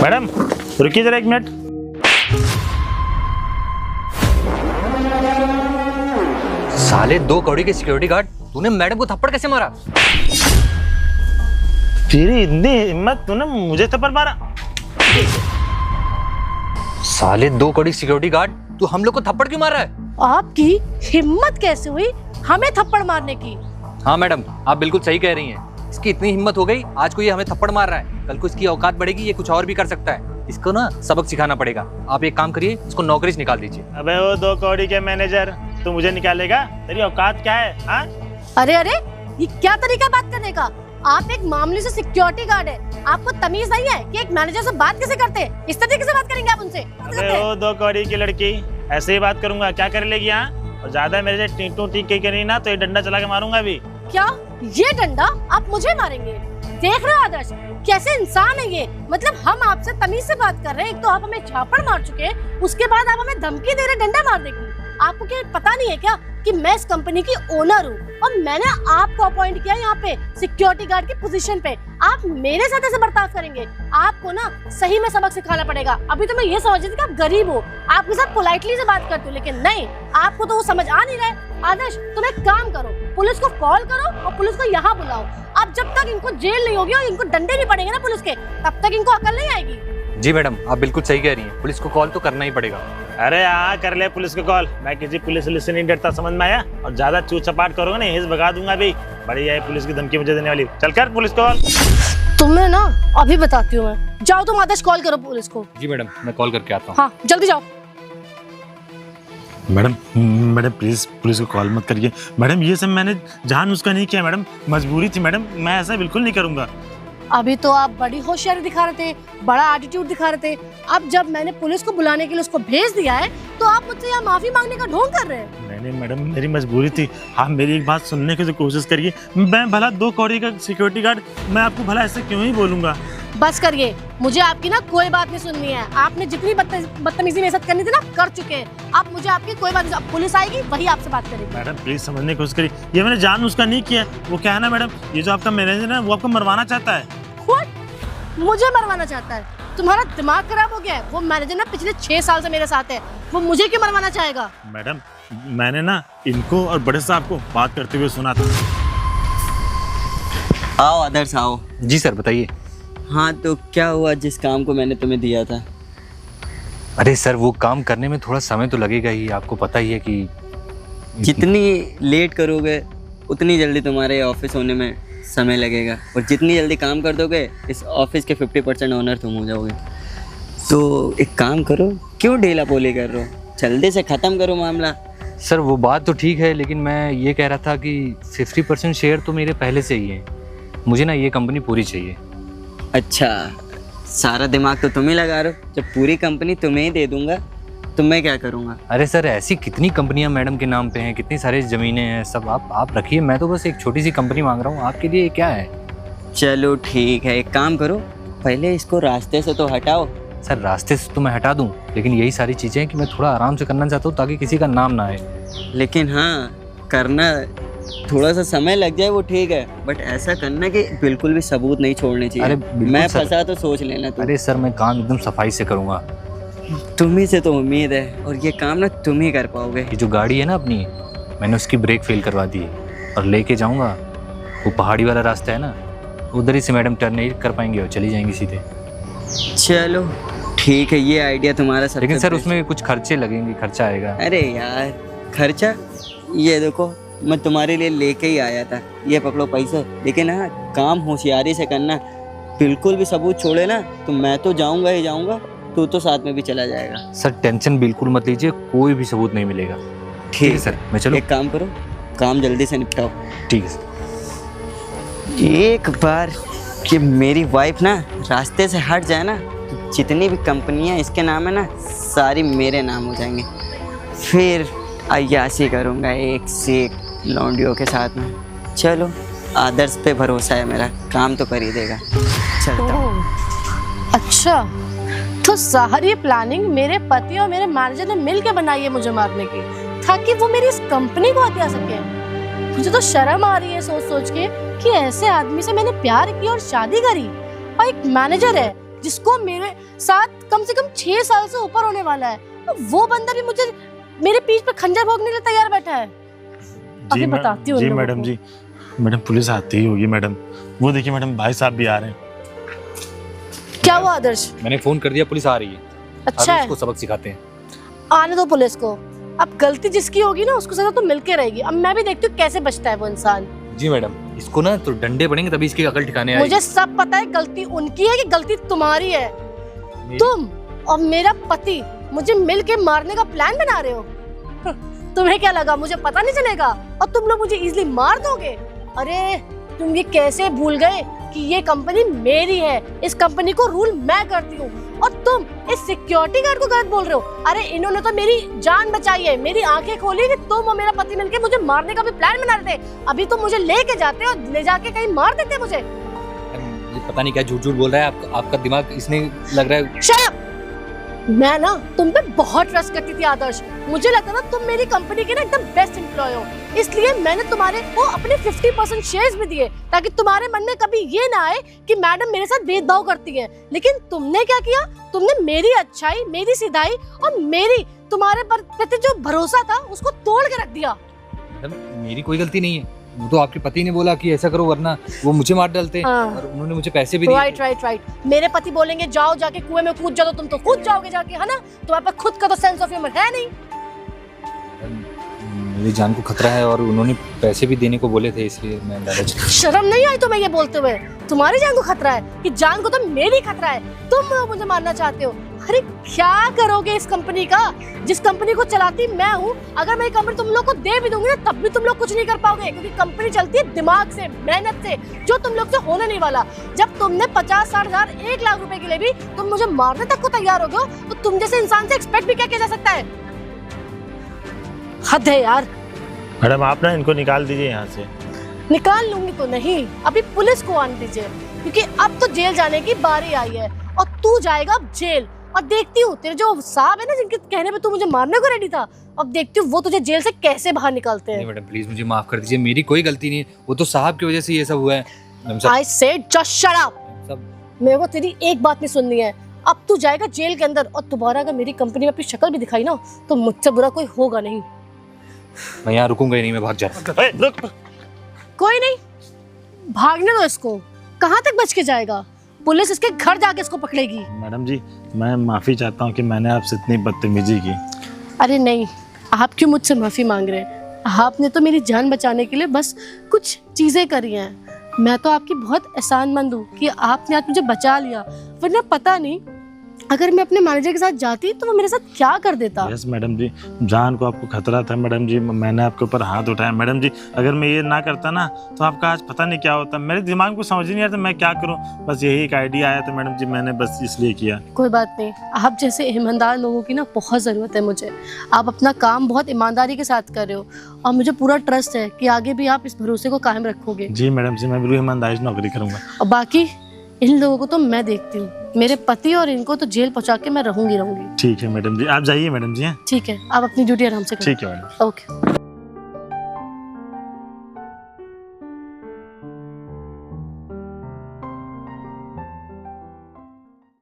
Madam रुकिए जरा 1 minute. साले 2 कौड़ी के सिक्योरिटी गार्ड, तूने मैडम को थप्पड़ कैसे मारा? तेरी इतनी हिम्मत, तूने मुझे थप्पड़ मारा? साले 2 कौड़ी सिक्योरिटी गार्ड, तू हम लोग को थप्पड़ क्यों मार रहा है? आपकी हिम्मत कैसे हुई हमें थप्पड़ मारने की? हाँ मैडम, आप बिल्कुल सही कह रही हैं। इसकी इतनी हिम्मत हो गई, आज को ये हमें थप्पड़ मार रहा है, कल को इसकी औकात बढ़ेगी, ये कुछ और भी कर सकता है। इसको ना सबक सिखाना पड़ेगा। आप एक काम करिए, इसको नौकरी से निकाल दीजिए। अबे वो 2 कौड़ी के मैनेजर, तू मुझे निकालेगा? तेरी औकात क्या है? हाँ? अरे अरे, ये क्या तरीका बात करने का? आप एक मामूली से सिक्योरिटी गार्ड है, आपको तमीज नहीं है कि एक मैनेजर से बात कैसे करते हैं? इस तरीके से बात करेंगे आप उनसे? अबे वो 2 कौड़ी की लड़की, ऐसे ही बात करूंगा, क्या कर लेगी? हाँ, और ज्यादा मेरे से टीटू टीके करी ना तो ये डंडा चला के मारूंगा अभी। क्या ये डंडा आप मुझे मारेंगे? देख रहे हो आदर्श, कैसे इंसान है ये? मतलब हम आपसे तमीज से बात कर रहे हैं, एक तो आप हमें झापड़ मार चुके हैं, उसके बाद आप हमें धमकी दे रहे डंडा मार देगी। आपको क्या पता नहीं है क्या कि मैं इस कंपनी की ओनर हूँ और मैंने आपको अपॉइंट किया यहाँ पे सिक्योरिटी गार्ड की पोजीशन पे। आप मेरे साथ ऐसे बर्ताव करेंगे? आपको ना सही में सबक सिखाना पड़ेगा। अभी तो मैं ये समझ रही थी कि आप गरीब हो, आपके साथ पोलाइटली से बात करती हूँ, लेकिन नहीं, आपको तो वो समझ आ नहीं रहा है। आदर्श, तुम एक काम करो, पुलिस को कॉल करो और पुलिस को यहाँ बुलाओ। अब जब तक इनको जेल नहीं होगी और इनको डंडे नहीं पड़ेंगे ना पुलिस के, तब तक इनको अकल नहीं आएगी। जी मैडम, आप बिल्कुल सही कह रही हैं, पुलिस को कॉल तो करना ही पड़ेगा। अरे हाँ, कर ले पुलिस को कॉल। मैं किसी पुलिस से नहीं डरता, समझ में आया? और ज्यादा चूत चपाट करोगे ना, हिस भगा दूंगा अभी। बड़ी है पुलिस की धमकी मुझे देने वाली। चल कर पुलिस कॉल। तुम्हें ना अभी बताती हूँ मैं। जाओ तुम आदर्श, कॉल करो पुलिस को। जी मैडम, मैं कॉल करके आता हूँ। हाँ जल्दी जाओ। मैडम मैडम प्लीज पुलिस को कॉल मत करिए मैडम, ये सब मैंने जान उसका नहीं किया मैडम, मजबूरी थी मैडम, मैं ऐसा बिल्कुल नहीं करूंगा। अभी तो आप बड़ी होशियारी दिखा रहे थे, बड़ा एटीट्यूड दिखा रहे थे। अब जब मैंने पुलिस को बुलाने के लिए उसको भेज दिया है तो आप मुझसे यहाँ माफी मांगने का ढोंग कर रहे हैं। नहीं मैडम, मेरी मजबूरी थी। आप मेरी एक बात सुनने की तो कोशिश करिए। मैं भला 2 कौड़ी का सिक्योरिटी गार्ड, मैं आपको भला ऐसे क्यों ही बोलूंगा? बस करिए, मुझे आपकी ना कोई बात नहीं सुननी है। आपने जितनी बदतमीजी मेरे साथ करनी थी ना, कर चुके हैं। अब मुझे आपकी कोई बात नहीं, अब पुलिस आएगी वही आपसे बात करेगी। मैडम प्लीज समझने की कोशिश करिए, ये मैंने जान उसका नहीं किया। वो क्या है ना मैडम, ये जो आपका मैनेजर है वो आपको मरवाना चाहता है। मुझे मरवाना चाहता है? तुम्हारा दिमाग खराब हो गया है? वो मैनेजर ना पिछले 6 साल से मेरे साथ है, वो मुझे क्यों मरवाना चाहेगा? मैडम मैंने ना इनको और बड़े साहब को बात करते हुए सुना था। आओ आदर्श आओ। जी सर, बताइए। हाँ तो क्या हुआ जिस काम को मैंने तुम्हें दिया था? अरे सर, वो काम करने में थोड़ा समय तो लगेगा ही, आपको पता ही है कि जितनी लेट करोगे उतनी जल्दी तुम्हारे ऑफिस होने में समय लगेगा, और जितनी जल्दी काम कर दोगे इस ऑफिस के 50% ओनर तुम हो जाओगे। तो एक काम करो, क्यों ढेला पोली कर रहे हो? जल्दी से ख़त्म करो मामला। सर वो बात तो ठीक है, लेकिन मैं ये कह रहा था कि 50% शेयर तो मेरे पहले से ही है, मुझे ना ये कंपनी पूरी चाहिए। अच्छा, सारा दिमाग तो तुम ही लगा रहे हो। जब पूरी कंपनी तुम्हें ही दे दूंगा तो मैं क्या करूँगा? अरे सर, ऐसी कितनी कंपनियां मैडम के नाम पे हैं, कितनी सारी ज़मीनें हैं, सब आप रखिए। मैं तो बस एक छोटी सी कंपनी मांग रहा हूँ, आपके लिए क्या है? चलो ठीक है, एक काम करो, पहले इसको रास्ते से तो हटाओ। सर रास्ते से तो मैं हटा दूँ, लेकिन यही सारी चीज़ें हैं कि मैं थोड़ा आराम से करना चाहता हूँ ताकि किसी का नाम ना आए। लेकिन हाँ, करना थोड़ा सा समय लग जाए वो ठीक है, बट ऐसा करना कि बिल्कुल भी सबूत नहीं छोड़ने चाहिए। अरे बिल्कुल मैं सर। फंसा तो सोच लेना तुम। अरे सर, मैं काम एकदम सफाई से करूँगा। तुम्ही से तो उम्मीद है, और ये काम ना तुम ही कर पाओगे। ये जो गाड़ी है ना अपनी, मैंने उसकी ब्रेक फेल करवा दी है और लेके जाऊँगा, वो पहाड़ी वाला रास्ता है ना, उधर ही से मैडम टर्न नहीं कर पाएंगे और चली जाएंगी सीधे। चलो ठीक है, ये आइडिया तुम्हारा सबसे लेकिन सर बेस्ट। उसमें कुछ खर्चे लगेंगे, खर्चा आएगा। अरे यार खर्चा, ये देखो मैं तुम्हारे लिए लेके ही आया था, ये पकड़ो पैसे। लेकिन हाँ, काम होशियारी से करना, बिल्कुल भी सबूत छोड़े ना तो मैं तो जाऊंगा ही जाऊंगा, तू तो साथ में भी चला जाएगा। सर टेंशन बिल्कुल मत लीजिए, कोई भी सबूत नहीं मिलेगा। ठीक है सर, मैं चलूं? एक काम करो, काम जल्दी से निपटाओ। ठीक है सर। एक बार कि मेरी वाइफ ना रास्ते से हट जाए ना, तो जितनी भी कंपनियां इसके नाम है ना, सारी मेरे नाम हो जाएंगी। फिर अय्याशी करूँगा एक से एक लौंडियों के साथ में। चलो, आदर्श पे भरोसा है मेरा, काम तो कर ही देगा। चलता हूँ। अच्छा, तो सारी प्लानिंग मेरे पति और मेरे मैनेजर ने मिल के बनाई है मुझे मारने की, ताकि वो मेरी इस कंपनी को हत्या सके। मुझे तो शर्म आ रही है सोच सोच के कि ऐसे आदमी से मैंने प्यार किया और शादी करी, और एक मैनेजर है जिसको मेरे साथ कम से कम 6 साल से ऊपर होने वाला है, तो वो बंदा भी मुझे मेरे पीठ पे खंजर भोंकने के लिए तैयार बैठा है। अभी बताती हूँ जी मैडम जी, मैडम पुलिस आती ही होगी मैडम। वो देखिए मैडम, भाई साहब भी आ रहे हैं। क्या हुआ आदर्श? मैंने फोन कर दिया, पुलिस आ रही है। अच्छा है, इसको सबक सिखाते हैं। आने दो पुलिस को। अब गलती जिसकी होगी ना उसको सजा तो मिलके रहेगी। अब मैं भी देखती हूँ कैसे बचता है वो इंसान। जी मैडम, इसको ना तो डंडे पड़ेंगे तभी इसकी अकल ठिकाने आएगी। मुझे सब पता है गलती उनकी है कि गलती तुम्हारी है। तुम और मेरा पति मुझे मिल के मारने का प्लान बना रहे हो। तुम्हें क्या लगा मुझे पता नहीं चलेगा और तुम लोग मुझे इजीली मार दोगे? अरे तुम ये कैसे भूल गए कि ये कंपनी मेरी है, इस कंपनी को रूल मैं करती हूँ और तुम इस सिक्योरिटी गार्ड को गलत बोल रहे हो। अरे इन्होंने तो मेरी जान बचाई है, मेरी आंखें खोली कि तुम और मेरा पति मिलके मुझे मारने का भी प्लान बना रहे थे। अभी तो मुझे लेके जाते और ले जाके कहीं मार देते मुझे। ये पता नहीं क्या झूठ झूठ बोल रहा है। आपका दिमाग इसने लग रहा है। Shut up! मैं ना तुम पे बहुत ट्रस्ट करती थी आदर्श। मुझे लगता था तुम मेरी कंपनी के ना एकदम बेस्ट एम्प्लॉय हो, इसलिए मैंने तुम्हारे को अपने 50% शेयर्स भी दिए ताकि तुम्हारे मन में कभी ये ना आए कि मैडम मेरे साथ भेदभाव करती है। लेकिन तुमने क्या किया? तुमने मेरी अच्छाई, मेरी सीधाई और मेरी तुम्हारे प्रति जो भरोसा था उसको तोड़ के रख दिया। मेरी कोई गलती नहीं है, वो तो आपके पति ने बोला कि ऐसा करो वरना वो मुझे मार डालते। और उन्होंने मुझे पैसे भी दिए। राइट। मेरे पति बोलेंगे जाओ जाके कुएं में कूद जाओ, तुम तो कूद जाओगे जाके, है ना? तुम्हारे पास खुद का तो सेंस ऑफ ह्यूमर है नहीं। मेरी जान को खतरा है और उन्होंने पैसे भी देने को बोले थे, इसलिए मैं लालच। शर्म नहीं आई तुम्हें ये बोलते हुए? तुम्हारी जान को खतरा है कि जान को तो मेरी खतरा है? तुम मुझे मारना चाहते हो? अरे क्या करोगे इस कंपनी का, जिस कंपनी को चलाती मैं हूँ? अगर मेरी कंपनी तुम लोग को दे भी दूंगी ना तब भी तुम लोग कुछ नहीं कर पाओगे, क्योंकि कंपनी चलती है दिमाग से, मेहनत से, जो तुम लोग से होने नहीं वाला। जब तुमने 50-60 हजार 1 लाख रुपए के लिए भी तुम मुझे मारने तक को तैयार हो गए, तो तुम जैसे इंसान से एक्सपेक्ट भी क्या किया जा सकता है? हद है यार। मैडम आप ना इनको निकाल दीजिए यहाँ से। निकाल लूंगी तो नहीं, अभी पुलिस को आने दीजिए, क्योंकि अब तो जेल जाने की बारी आई है और तू जाएगा अब जेल। और देखती हूँ तेरे जो साहब है ना जिनके कहने पे तू मुझे मारने को रेडी था, अब देखती हूँ वो तुझे जेल से कैसे बाहर निकालते हैं। मैडम प्लीज मुझे माफ कर दीजिए, मेरी कोई गलती नहीं है, वो तो साहब की वजह से ये सब हुआ है। I said just shut up। मेरे को तेरी एक बात नहीं सुननी है। अब तू जाएगा जेल के अंदर और दोबारा अगर मेरी कंपनी में अपनी शक्ल भी दिखाई ना तो मुझसे बुरा कोई होगा नहीं। मैं यहाँ रुकूंगा ही नहीं, मैं भाग जा रहा हूँ। कोई नहीं, भागने दो इसको। कहाँ तक बच के जाएगा? पुलिस इसके घर जाके इसको पकड़ेगी। मैडम जी मैं माफी चाहता हूँ कि मैंने आपसे इतनी बदतमीजी की। अरे नहीं, आप क्यों मुझसे माफी मांग रहे हैं? आपने तो मेरी जान बचाने के लिए बस कुछ चीजें करी हैं। मैं तो आपकी बहुत एहसानमंद हूँ कि आपने आज मुझे बचा लिया, वरना पता नहीं अगर मैं अपने मैनेजर के साथ जाती तो वो मेरे साथ क्या कर देता। यस मैडम जी, जान को आपको खतरा था मैडम जी, मैंने आपके ऊपर हाथ उठाया मैडम जी। अगर मैं ये ना करता ना तो आपका आज पता नहीं क्या होता। मेरे दिमाग को समझ नहीं आता मैं क्या करूं, बस यही एक आइडिया आया था मैडम जी, मैंने बस इसलिए किया। कोई बात नहीं, आप जैसे ईमानदार लोगों की ना बहुत ज़रूरत है मुझे। आप अपना काम बहुत ईमानदारी के साथ कर रहे हो और मुझे पूरा ट्रस्ट है कि आगे भी आप इस भरोसे को कायम रखोगे। जी मैडम जी, मैं बिल्कुल ईमानदारी से नौकरी करूँगा। और बाकी इन लोगों को तो मैं देखती हूँ, मेरे पति और इनको तो जेल पहुंचा के मैं रहूंगी। ठीक है मैडम जी, आप जाइए मैडम जी। ठीक है, आप अपनी ड्यूटी आराम से करो। ठीक है मैडम। ओके।